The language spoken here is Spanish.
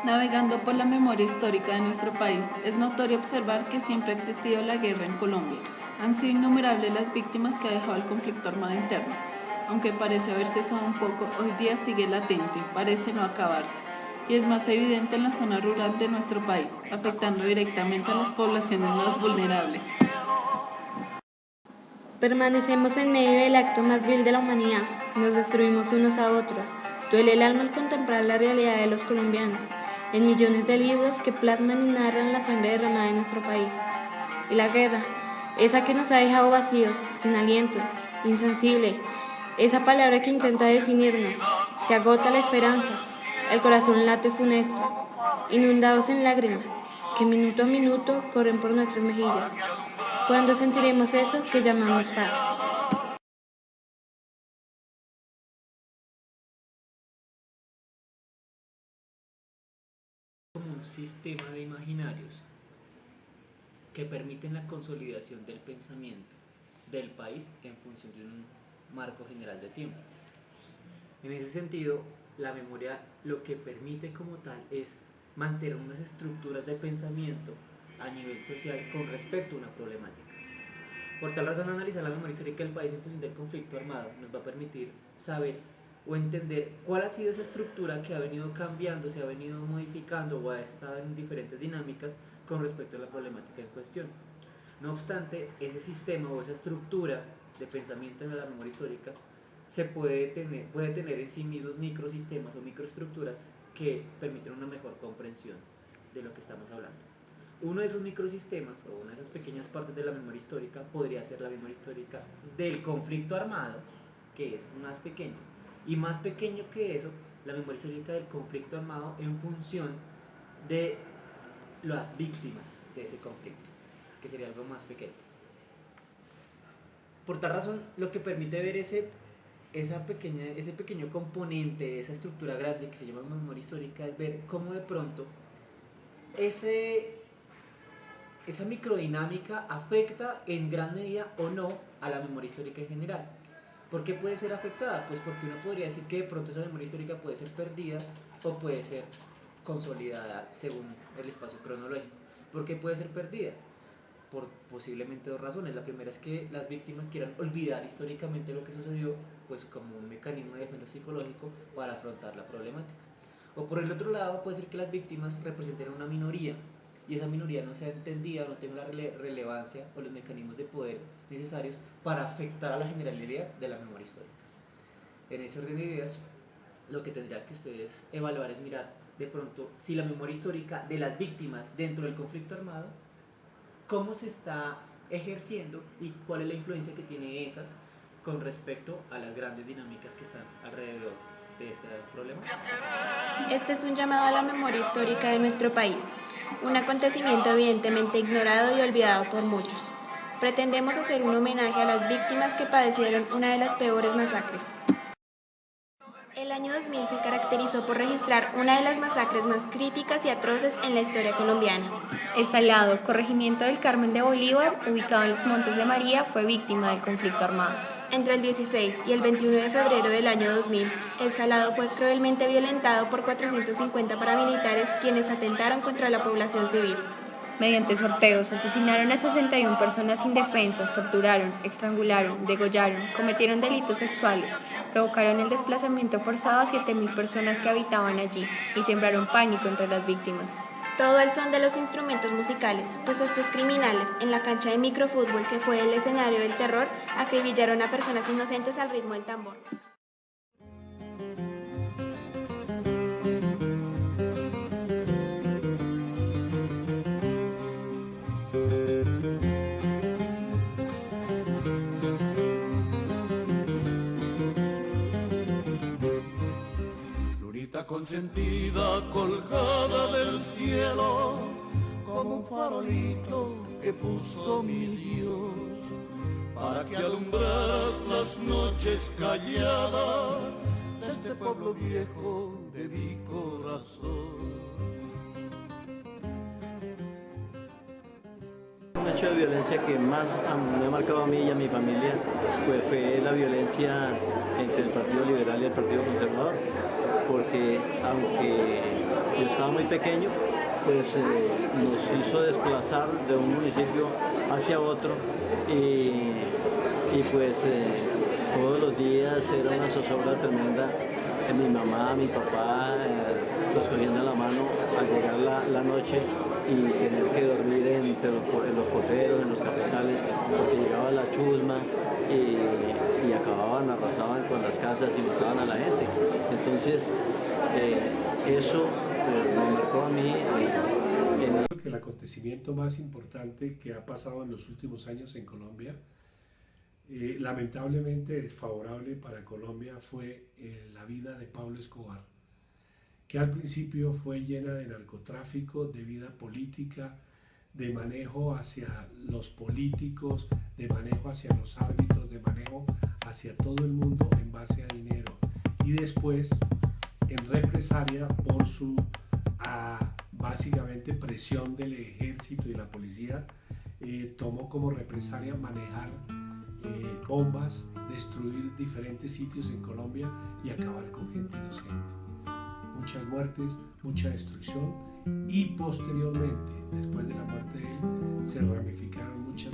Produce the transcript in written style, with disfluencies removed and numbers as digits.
Navegando por la memoria histórica de nuestro país, es notorio observar que siempre ha existido la guerra en Colombia. Han sido innumerables las víctimas que ha dejado el conflicto armado interno. Aunque parece haber cesado un poco, hoy día sigue latente, parece no acabarse. Y es más evidente en la zona rural de nuestro país, afectando directamente a las poblaciones más vulnerables. Permanecemos en medio del acto más vil de la humanidad, nos destruimos unos a otros. Duele el alma al contemplar la realidad de los colombianos, en millones de libros que plasman y narran la sangre derramada en nuestro país. Y la guerra, esa que nos ha dejado vacíos, sin aliento, insensible, esa palabra que intenta definirnos, se agota la esperanza, el corazón late funesto, inundados en lágrimas, que minuto a minuto corren por nuestras mejillas. ¿Cuándo sentiremos eso que llamamos paz? Como un sistema de imaginarios que permiten la consolidación del pensamiento del país en función de un marco general de tiempo. En ese sentido, la memoria lo que permite como tal es mantener unas estructuras de pensamiento a nivel social con respecto a una problemática. Por tal razón, analizar la memoria histórica del país en función del conflicto armado nos va a permitir saber o entender cuál ha sido esa estructura que ha venido cambiando, se ha venido modificando o ha estado en diferentes dinámicas con respecto a la problemática en cuestión. No obstante, ese sistema o esa estructura de pensamiento en la memoria histórica puede tener en sí mismos microsistemas o microestructuras que permiten una mejor comprensión de lo que estamos hablando. Uno de esos microsistemas o una de esas pequeñas partes de la memoria histórica podría ser la memoria histórica del conflicto armado, que es más pequeño, y más pequeño que eso, la memoria histórica del conflicto armado en función de las víctimas de ese conflicto, que sería algo más pequeño. Por tal razón, lo que permite ver ese pequeño componente, esa estructura grande que se llama memoria histórica, es ver cómo de pronto esa microdinámica afecta en gran medida o no a la memoria histórica en general. ¿Por qué puede ser afectada? Pues porque uno podría decir que de pronto esa memoria histórica puede ser perdida o puede ser consolidada según el espacio cronológico. ¿Por qué puede ser perdida? Por posiblemente dos razones. La primera es que las víctimas quieran olvidar históricamente lo que sucedió, pues como un mecanismo de defensa psicológico para afrontar la problemática. O por el otro lado, puede ser que las víctimas representen una minoría y esa minoría no sea entendida, no tenga la relevancia o los mecanismos de poder necesarios para afectar a la generalidad de la memoria histórica. En ese orden de ideas, lo que tendría que ustedes evaluar es mirar de pronto si la memoria histórica de las víctimas dentro del conflicto armado, cómo se está ejerciendo y cuál es la influencia que tiene esas con respecto a las grandes dinámicas que están alrededor de este problema. Este es un llamado a la memoria histórica de nuestro país, un acontecimiento evidentemente ignorado y olvidado por muchos. Pretendemos hacer un homenaje a las víctimas que padecieron una de las peores masacres. El año 2000 se caracterizó por registrar una de las masacres más críticas y atroces en la historia colombiana. El Salado, corregimiento del Carmen de Bolívar, ubicado en los Montes de María, fue víctima del conflicto armado. Entre el 16 y el 21 de febrero del año 2000, El Salado fue cruelmente violentado por 450 paramilitares quienes atentaron contra la población civil. Mediante sorteos, asesinaron a 61 personas indefensas, torturaron, estrangularon, degollaron, cometieron delitos sexuales, provocaron el desplazamiento forzado a 7.000 personas que habitaban allí y sembraron pánico entre las víctimas. Todo al son de los instrumentos musicales, pues estos criminales, en la cancha de microfútbol que fue el escenario del terror, acribillaron a personas inocentes al ritmo del tambor. Consentida colgada del cielo como un farolito que puso mi Dios para que alumbraras las noches calladas de este pueblo viejo de mi corazón. hecho de violencia que más me ha marcado a mí y a mi familia pues fue la violencia entre el Partido Liberal y el Partido Conservador, porque aunque yo estaba muy pequeño, pues nos hizo desplazar de un municipio hacia otro y pues todos los días era una zozobra tremenda. Mi mamá, mi papá los cogían de la mano al llegar la noche y tener que dormir en los potreros, en los cafetales, porque llegaba la chusma y acababan, arrasaban con las casas y mataban a la gente. Entonces, eso me marcó a mí. El acontecimiento más importante que ha pasado en los últimos años en Colombia, lamentablemente desfavorable para Colombia, fue la vida de Pablo Escobar, que al principio fue llena de narcotráfico, de vida política, de manejo hacia los políticos, de manejo hacia los árbitros, de manejo hacia todo el mundo en base a dinero. Y después, en represalia por su básicamente presión del ejército y la policía, tomó como represalia manejar bombas, destruir diferentes sitios en Colombia y acabar con gente inocente. Muchas muertes, mucha destrucción y posteriormente, después de la muerte de él, se ramificaron muchas